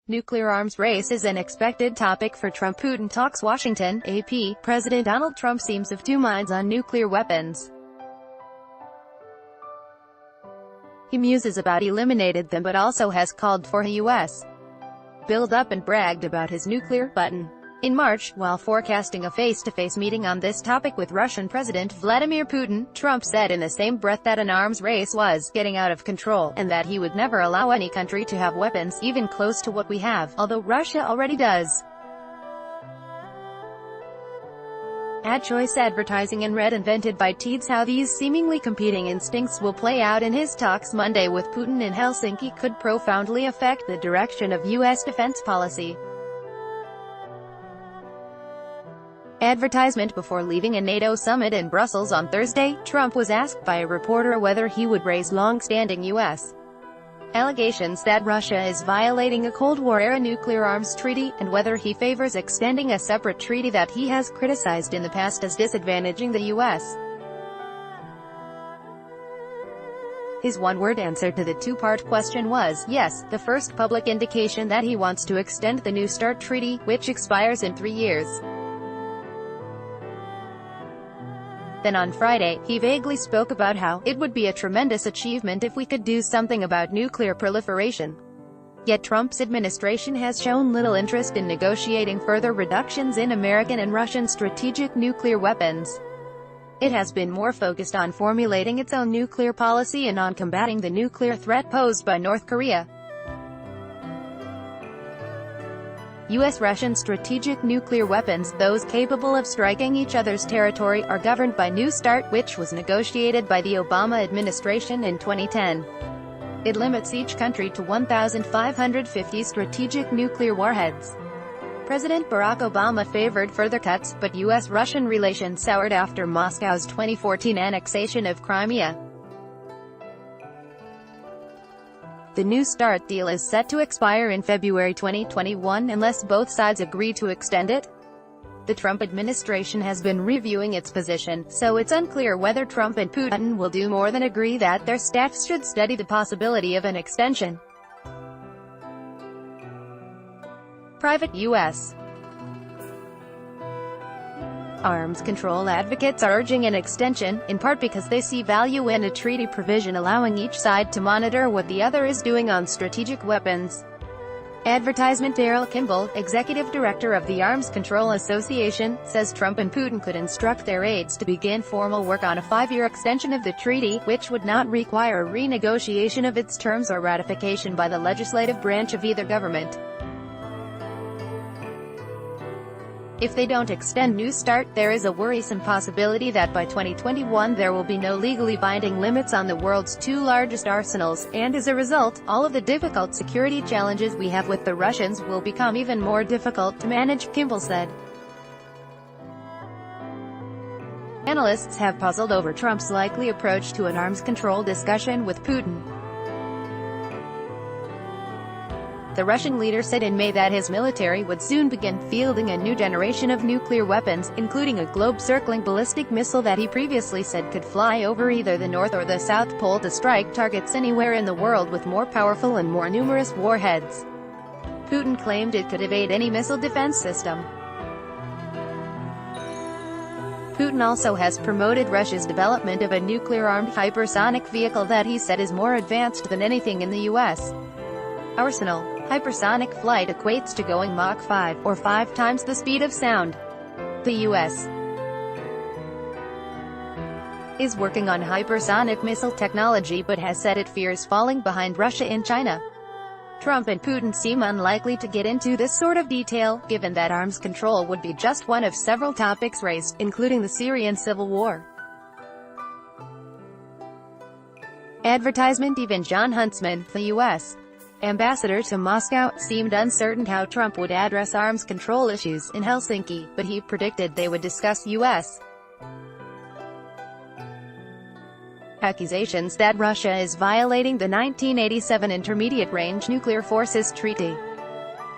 Nuclear arms race is an expected topic for Trump-Putin talks. Washington, AP. President Donald Trump seems of two minds on nuclear weapons. He muses about eliminated them but also has called for a U.S. build-up and bragged about his nuclear button. In March, while forecasting a face-to-face meeting on this topic with Russian President Vladimir Putin, Trump said in the same breath that an arms race was getting out of control, and that he would never allow any country to have weapons, even close to what we have, although Russia already does. Ad choice advertising and red invented by Teeds. How these seemingly competing instincts will play out in his talks Monday with Putin in Helsinki could profoundly affect the direction of U.S. defense policy. Advertisement. Before leaving a NATO summit in Brussels on Thursday, Trump was asked by a reporter whether he would raise long-standing U.S. allegations that Russia is violating a Cold War-era nuclear arms treaty, and whether he favors extending a separate treaty that he has criticized in the past as disadvantaging the U.S. His one-word answer to the two-part question was, yes, the first public indication that he wants to extend the New START treaty, which expires in 3 years. Then on Friday, he vaguely spoke about how it would be a tremendous achievement if we could do something about nuclear proliferation. Yet Trump's administration has shown little interest in negotiating further reductions in American and Russian strategic nuclear weapons. It has been more focused on formulating its own nuclear policy and on combating the nuclear threat posed by North Korea. U.S.-Russian strategic nuclear weapons, those capable of striking each other's territory, are governed by New START, which was negotiated by the Obama administration in 2010. It limits each country to 1,550 strategic nuclear warheads. President Barack Obama favored further cuts, but U.S.-Russian relations soured after Moscow's 2014 annexation of Crimea. The New START deal is set to expire in February 2021 unless both sides agree to extend it. The Trump administration has been reviewing its position, so it's unclear whether Trump and Putin will do more than agree that their staffs should study the possibility of an extension. Private U.S. arms control advocates are urging an extension, in part because they see value in a treaty provision allowing each side to monitor what the other is doing on strategic weapons. Advertisement. Daryl Kimball, executive director of the Arms Control Association, says Trump and Putin could instruct their aides to begin formal work on a 5-year extension of the treaty, which would not require renegotiation of its terms or ratification by the legislative branch of either government. If they don't extend New START, there is a worrisome possibility that by 2021 there will be no legally binding limits on the world's two largest arsenals, and as a result, all of the difficult security challenges we have with the Russians will become even more difficult to manage, Kimball said. Analysts have puzzled over Trump's likely approach to an arms control discussion with Putin. The Russian leader said in May that his military would soon begin fielding a new generation of nuclear weapons, including a globe-circling ballistic missile that he previously said could fly over either the North or the South Pole to strike targets anywhere in the world with more powerful and more numerous warheads. Putin claimed it could evade any missile defense system. Putin also has promoted Russia's development of a nuclear-armed hypersonic vehicle that he said is more advanced than anything in the U.S. arsenal. Hypersonic flight equates to going Mach 5, or 5 times the speed of sound. The U.S. is working on hypersonic missile technology but has said it fears falling behind Russia and China. Trump and Putin seem unlikely to get into this sort of detail, given that arms control would be just one of several topics raised, including the Syrian civil war. Advertisement. Even John Huntsman, the U.S. ambassador to Moscow, seemed uncertain how Trump would address arms control issues in Helsinki, but he predicted they would discuss U.S. accusations that Russia is violating the 1987 Intermediate-Range Nuclear Forces Treaty.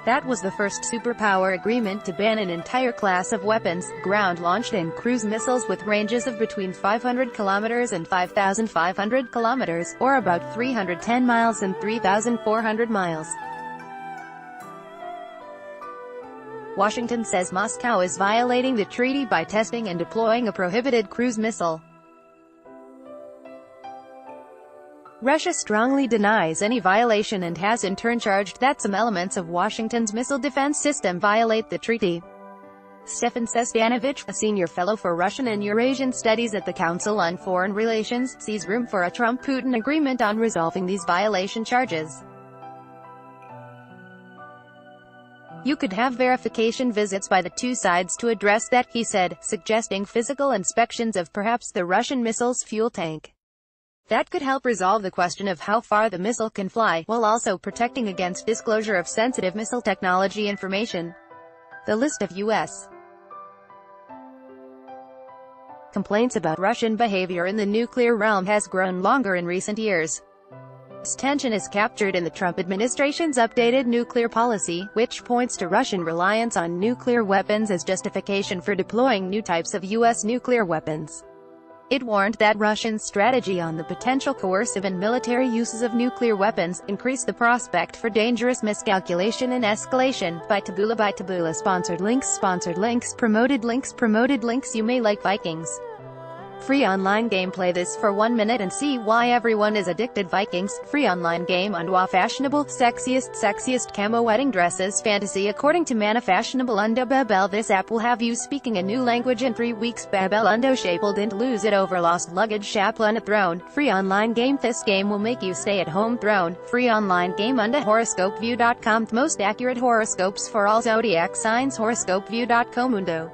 That was the first superpower agreement to ban an entire class of weapons, ground-launched and cruise missiles with ranges of between 500 kilometers and 5,500 kilometers, or about 310 miles and 3,400 miles. Washington says Moscow is violating the treaty by testing and deploying a prohibited cruise missile. Russia strongly denies any violation and has in turn charged that some elements of Washington's missile defense system violate the treaty. Stefan Sestanovich, a senior fellow for Russian and Eurasian studies at the Council on Foreign Relations, sees room for a Trump-Putin agreement on resolving these violation charges. You could have verification visits by the two sides to address that, he said, suggesting physical inspections of perhaps the Russian missile's fuel tank. That could help resolve the question of how far the missile can fly, while also protecting against disclosure of sensitive missile technology information. The list of U.S. complaints about Russian behavior in the nuclear realm has grown longer in recent years. This tension is captured in the Trump administration's updated nuclear policy, which points to Russian reliance on nuclear weapons as justification for deploying new types of U.S. nuclear weapons. It warned that Russian strategy on the potential coercive and military uses of nuclear weapons increased the prospect for dangerous miscalculation and escalation. By Taboola sponsored links promoted links. You may like Vikings. Free online game. Play this for 1 minute and see why everyone is addicted. Vikings, free online game. Undwa fashionable, sexiest camo wedding dresses fantasy. According to Mana fashionable Undo Babel, this app will have you speaking a new language in 3 weeks. Babel Undo Shapel didn't lose it over lost luggage. Chaplain a throne. Free online game. This game will make you stay at home. Throne, free online game. Undo horoscopeview.com. Most accurate horoscopes for all zodiac signs. horoscopeview.com. Undo.